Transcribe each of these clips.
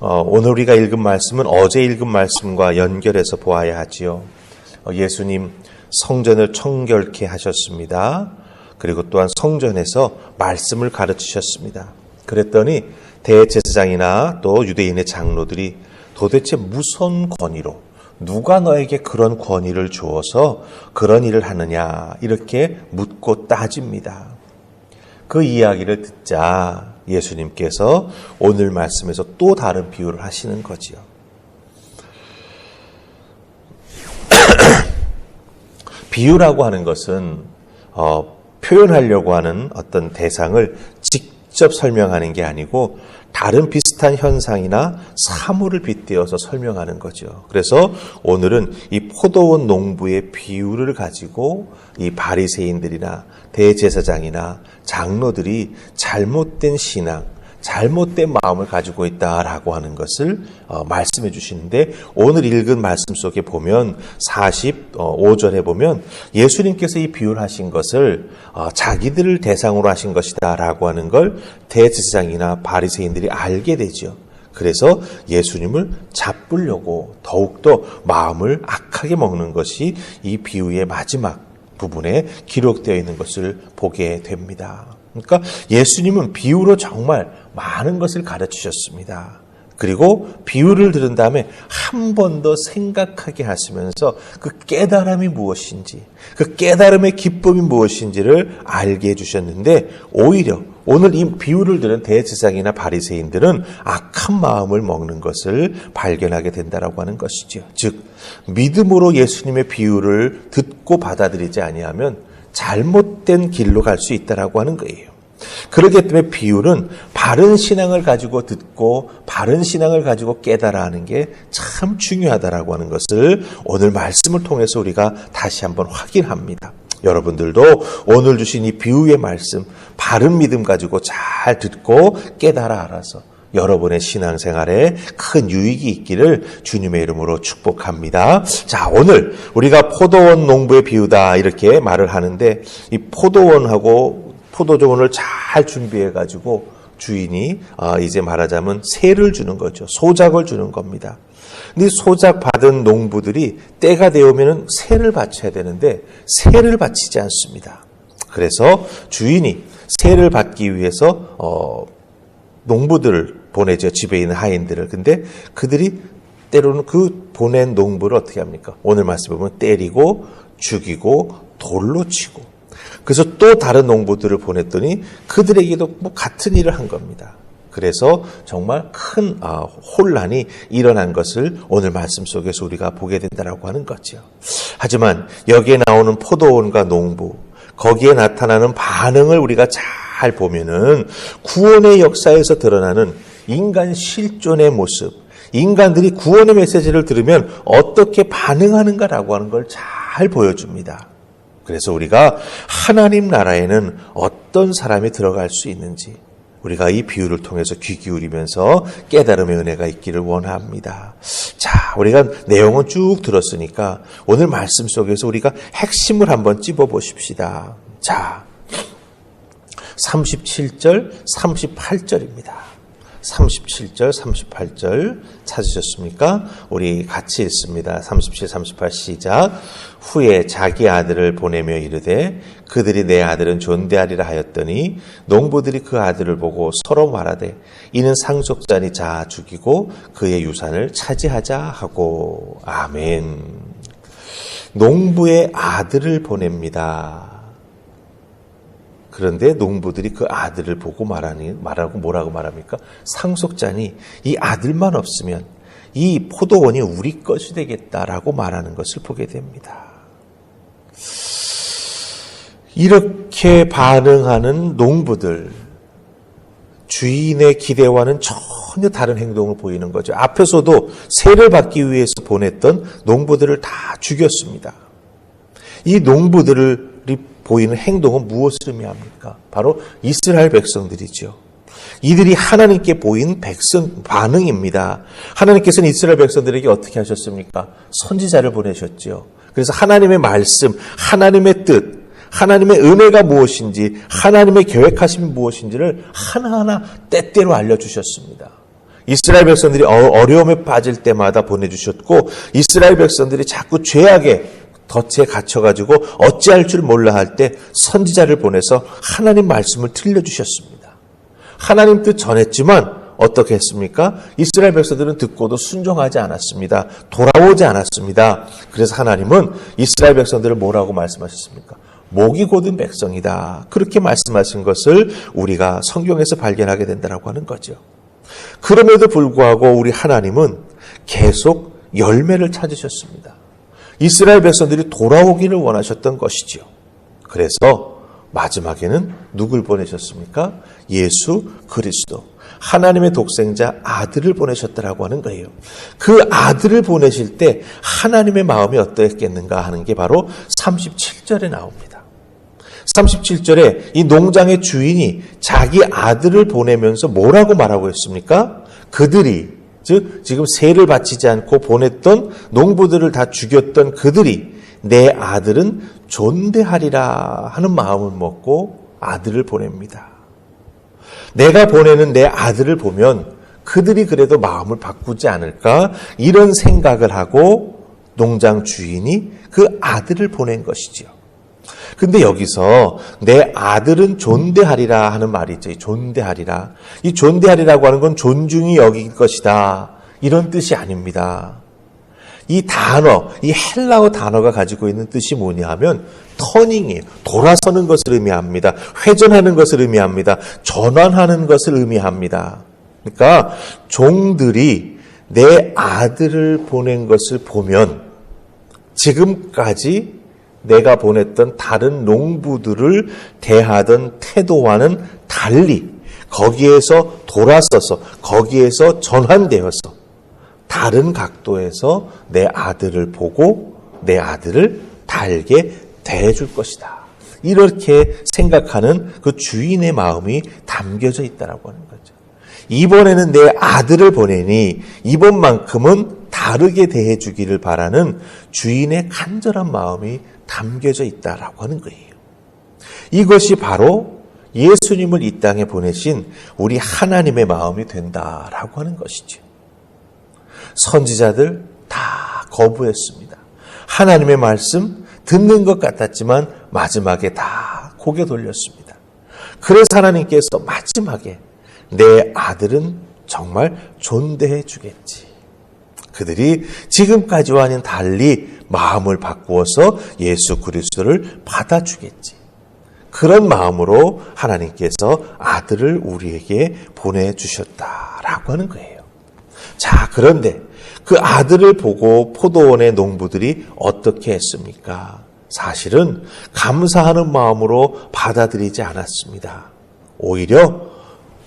오늘 우리가 읽은 말씀은 어제 읽은 말씀과 연결해서 보아야 하지요. 예수님 성전을 청결케 하셨습니다. 그리고 또한 성전에서 말씀을 가르치셨습니다. 그랬더니 대제사장이나 또 유대인의 장로들이 도대체 무슨 권위로, 누가 너에게 그런 권위를 주어서 그런 일을 하느냐, 이렇게 묻고 따집니다. 그 이야기를 듣자 예수님께서 오늘 말씀에서 또 다른 비유를 하시는 거지요. 비유라고 하는 것은 표현하려고 하는 어떤 대상을 직접 설명하는 게 아니고 다른 비슷한 현상이나 사물을 빗대어서 설명하는 거죠. 그래서 오늘은 이 포도원 농부의 비유를 가지고 이 바리새인들이나 대제사장이나 장로들이 잘못된 신앙, 잘못된 마음을 가지고 있다라고 하는 것을 말씀해 주시는데, 오늘 읽은 말씀 속에 보면 45절에 보면 예수님께서 이 비유를 하신 것을 자기들을 대상으로 하신 것이다라고 하는 걸 대제사장이나 바리새인들이 알게 되죠. 그래서 예수님을 잡으려고 더욱더 마음을 악하게 먹는 것이 이 비유의 마지막 부분에 기록되어 있는 것을 보게 됩니다. 그러니까 예수님은 비유로 정말 많은 것을 가르치셨습니다. 그리고 비유를 들은 다음에 한 번 더 생각하게 하시면서 그 깨달음이 무엇인지, 그 깨달음의 기쁨이 무엇인지를 알게 해주셨는데, 오히려 오늘 이 비유를 들은 대제사장이나 바리새인들은 악한 마음을 먹는 것을 발견하게 된다라고 하는 것이죠. 즉, 믿음으로 예수님의 비유를 듣고 받아들이지 아니하면 잘못된 길로 갈 수 있다라고 하는 거예요. 그렇기 때문에 비유는 바른 신앙을 가지고 듣고 바른 신앙을 가지고 깨달아 하는 게 참 중요하다라고 하는 것을 오늘 말씀을 통해서 우리가 다시 한번 확인합니다. 여러분들도 오늘 주신 이 비유의 말씀, 바른 믿음 가지고 잘 듣고 깨달아 알아서 여러분의 신앙생활에 큰 유익이 있기를 주님의 이름으로 축복합니다. 자, 오늘 우리가 포도원 농부의 비유다 이렇게 말을 하는데, 이 포도원하고 포도종을 잘 준비해가지고 주인이 이제 말하자면 세를 주는 거죠. 소작을 주는 겁니다. 근데 소작 받은 농부들이 때가 되오면 세를 바쳐야 되는데 세를 바치지 않습니다. 그래서 주인이 세를 받기 위해서 농부들을 보내죠. 집에 있는 하인들을. 근데 그들이 때로는 그 보낸 농부를 어떻게 합니까? 오늘 말씀에 보면 때리고 죽이고 돌로 치고, 그래서 또 다른 농부들을 보냈더니 그들에게도 같은 일을 한 겁니다. 그래서 정말 큰 혼란이 일어난 것을 오늘 말씀 속에서 우리가 보게 된다라고 하는 거죠. 하지만 여기에 나오는 포도원과 농부, 거기에 나타나는 반응을 우리가 잘 보면은 구원의 역사에서 드러나는 인간 실존의 모습, 인간들이 구원의 메시지를 들으면 어떻게 반응하는가라고 하는 걸 잘 보여줍니다. 그래서 우리가 하나님 나라에는 어떤 사람이 들어갈 수 있는지 우리가 이 비유를 통해서 귀 기울이면서 깨달음의 은혜가 있기를 원합니다. 자, 우리가 내용은 쭉 들었으니까 오늘 말씀 속에서 우리가 핵심을 한번 찝어보십시다. 자, 37절, 38절입니다. 37절, 38절 찾으셨습니까? 우리 같이 읽습니다. 37, 38 시작. 후에 자기 아들을 보내며 이르되 그들이 내 아들은 존대하리라 하였더니 농부들이 그 아들을 보고 서로 말하되 이는 상속자니 자 죽이고 그의 유산을 차지하자 하고. 아멘. 농부의 아들을 보냅니다. 그런데 농부들이 그 아들을 보고 말하고 뭐라고 말합니까? 상속자니 이 아들만 없으면 이 포도원이 우리 것이 되겠다라고 말하는 것을 보게 됩니다. 이렇게 반응하는 농부들, 주인의 기대와는 전혀 다른 행동을 보이는 거죠. 앞에서도 세를 받기 위해서 보냈던 농부들을 다 죽였습니다. 이 농부들이 보이는 행동은 무엇을 의미합니까? 바로 이스라엘 백성들이죠. 이들이 하나님께 보인 백성 반응입니다. 하나님께서는 이스라엘 백성들에게 어떻게 하셨습니까? 선지자를 보내셨죠. 그래서 하나님의 말씀, 하나님의 뜻, 하나님의 은혜가 무엇인지, 하나님의 계획하심이 무엇인지를 하나하나 때때로 알려주셨습니다. 이스라엘 백성들이 어려움에 빠질 때마다 보내주셨고 이스라엘 백성들이 자꾸 죄악에 덫에 갇혀가지고 어찌할 줄 몰라 할 때 선지자를 보내서 하나님 말씀을 들려주셨습니다. 하나님 뜻 전했지만 어떻게 했습니까? 이스라엘 백성들은 듣고도 순종하지 않았습니다. 돌아오지 않았습니다. 그래서 하나님은 이스라엘 백성들을 뭐라고 말씀하셨습니까? 목이 곧은 백성이다. 그렇게 말씀하신 것을 우리가 성경에서 발견하게 된다고 하는 거죠. 그럼에도 불구하고 우리 하나님은 계속 열매를 찾으셨습니다. 이스라엘 백성들이 돌아오기를 원하셨던 것이지요. 그래서 마지막에는 누굴 보내셨습니까? 예수 그리스도, 하나님의 독생자 아들을 보내셨다라고 하는 거예요. 그 아들을 보내실 때 하나님의 마음이 어떠했겠는가 하는 게 바로 37절에 나옵니다. 37절에 이 농장의 주인이 자기 아들을 보내면서 뭐라고 말하고 있습니까? 그들이, 즉 지금 세를 바치지 않고 보냈던 농부들을 다 죽였던 그들이 내 아들은 존대하리라 하는 마음을 먹고 아들을 보냅니다. 내가 보내는 내 아들을 보면 그들이 그래도 마음을 바꾸지 않을까 이런 생각을 하고 농장 주인이 그 아들을 보낸 것이지요. 근데 여기서 내 아들은 존대하리라 하는 말이 있죠. 이 존대하리라. 이 존대하리라고 하는 건 존중이 여길 것이다. 이런 뜻이 아닙니다. 이 단어, 이 헬라어 단어가 가지고 있는 뜻이 뭐냐 하면 터닝이에요. 돌아서는 것을 의미합니다. 회전하는 것을 의미합니다. 전환하는 것을 의미합니다. 그러니까 종들이 내 아들을 보낸 것을 보면 지금까지 내가 보냈던 다른 농부들을 대하던 태도와는 달리 거기에서 돌아서서 거기에서 전환되어서 다른 각도에서 내 아들을 보고 내 아들을 달게 대해줄 것이다. 이렇게 생각하는 그 주인의 마음이 담겨져 있다라고 하는 거죠. 이번에는 내 아들을 보내니 이번만큼은 다르게 대해주기를 바라는 주인의 간절한 마음이 담겨져 있다라고 하는 거예요. 이것이 바로 예수님을 이 땅에 보내신 우리 하나님의 마음이 된다라고 하는 것이죠. 선지자들 다 거부했습니다. 하나님의 말씀 듣는 것 같았지만 마지막에 다 고개 돌렸습니다. 그래서 하나님께서 마지막에 내 아들은 정말 존대해 주겠지. 그들이 지금까지와는 달리 마음을 바꾸어서 예수 그리스도를 받아주겠지. 그런 마음으로 하나님께서 아들을 우리에게 보내주셨다라고 하는 거예요. 자, 그런데 그 아들을 보고 포도원의 농부들이 어떻게 했습니까? 사실은 감사하는 마음으로 받아들이지 않았습니다. 오히려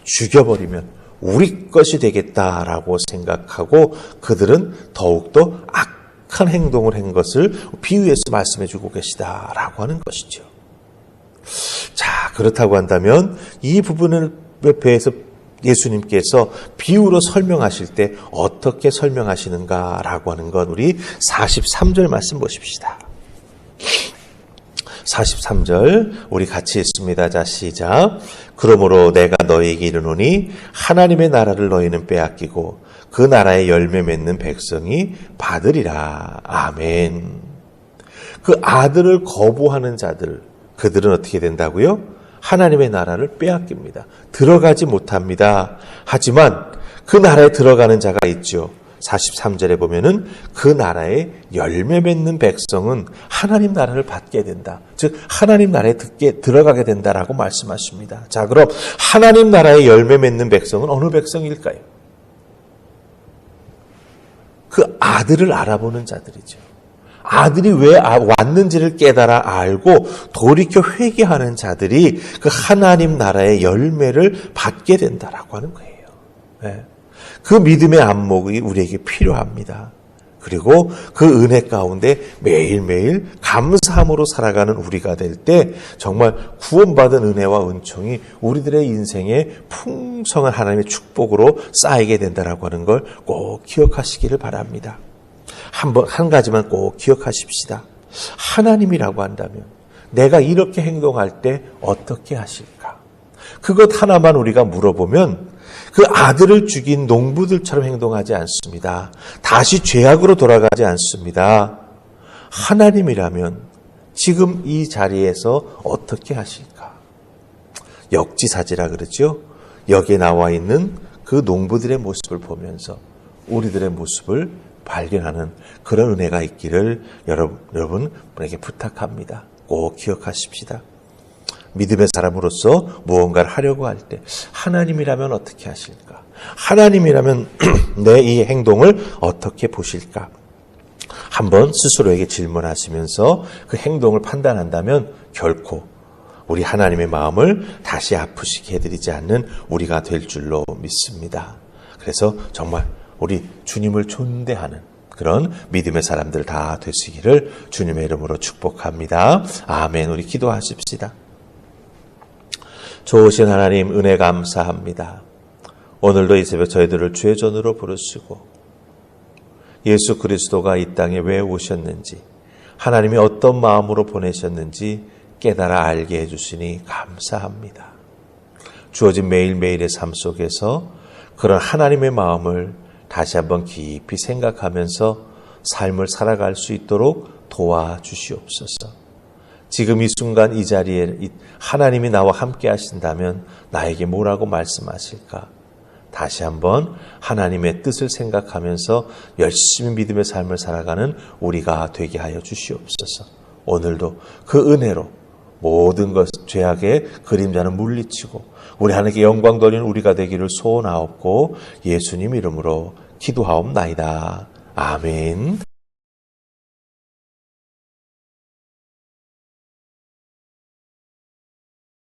죽여버리면 우리 것이 되겠다라고 생각하고 그들은 더욱더 악한 행동을 한 것을 비유해서 말씀해 주고 계시다라고 하는 것이죠. 자, 그렇다고 한다면 이 부분을 대해서 예수님께서 비유로 설명하실 때 어떻게 설명하시는가라고 하는 건 우리 43절 말씀 보십시다. 43절 우리 같이 읽습니다. 자, 시작. 그러므로 내가 너희에게 이르노니 하나님의 나라를 너희는 빼앗기고 그 나라의 열매 맺는 백성이 받으리라. 아멘. 그 아들을 거부하는 자들, 그들은 어떻게 된다고요? 하나님의 나라를 빼앗깁니다. 들어가지 못합니다. 하지만 그 나라에 들어가는 자가 있죠. 43절에 보면은 그 나라에 열매 맺는 백성은 하나님 나라를 받게 된다. 즉 하나님 나라에 들어가게 된다라고 말씀하십니다. 자, 그럼 하나님 나라에 열매 맺는 백성은 어느 백성일까요? 그 아들을 알아보는 자들이죠. 아들이 왜 왔는지를 깨달아 알고 돌이켜 회개하는 자들이 그 하나님 나라의 열매를 받게 된다라고 하는 거예요. 네. 그 믿음의 안목이 우리에게 필요합니다. 그리고 그 은혜 가운데 매일매일 감사함으로 살아가는 우리가 될 때 정말 구원받은 은혜와 은총이 우리들의 인생에 풍성한 하나님의 축복으로 쌓이게 된다라고 하는 걸 꼭 기억하시기를 바랍니다. 한 가지만 꼭 기억하십시다. 하나님이라고 한다면 내가 이렇게 행동할 때 어떻게 하실까? 그것 하나만 우리가 물어보면 그 아들을 죽인 농부들처럼 행동하지 않습니다. 다시 죄악으로 돌아가지 않습니다. 하나님이라면 지금 이 자리에서 어떻게 하실까? 역지사지라 그러죠. 여기에 나와 있는 그 농부들의 모습을 보면서 우리들의 모습을 발견하는 그런 은혜가 있기를 여러분에게 부탁합니다. 꼭 기억하십시다. 믿음의 사람으로서 무언가를 하려고 할 때 하나님이라면 어떻게 하실까? 하나님이라면 내 이 행동을 어떻게 보실까? 한번 스스로에게 질문하시면서 그 행동을 판단한다면 결코 우리 하나님의 마음을 다시 아프시게 해드리지 않는 우리가 될 줄로 믿습니다. 그래서 정말 우리 주님을 존대하는 그런 믿음의 사람들 다 되시기를 주님의 이름으로 축복합니다. 아멘. 우리 기도하십시다. 좋으신 하나님 은혜 감사합니다. 오늘도 이 새벽 저희들을 주의 전으로 부르시고 예수 그리스도가 이 땅에 왜 오셨는지 하나님이 어떤 마음으로 보내셨는지 깨달아 알게 해주시니 감사합니다. 주어진 매일매일의 삶 속에서 그런 하나님의 마음을 다시 한번 깊이 생각하면서 삶을 살아갈 수 있도록 도와주시옵소서. 지금 이 순간 이 자리에 하나님이 나와 함께 하신다면 나에게 뭐라고 말씀하실까? 다시 한번 하나님의 뜻을 생각하면서 열심히 믿음의 삶을 살아가는 우리가 되게 하여 주시옵소서. 오늘도 그 은혜로 모든 것 죄악의 그림자는 물리치고 우리 하나님께 영광 돌리는 우리가 되기를 소원하옵고 예수님 이름으로 기도하옵나이다. 아멘.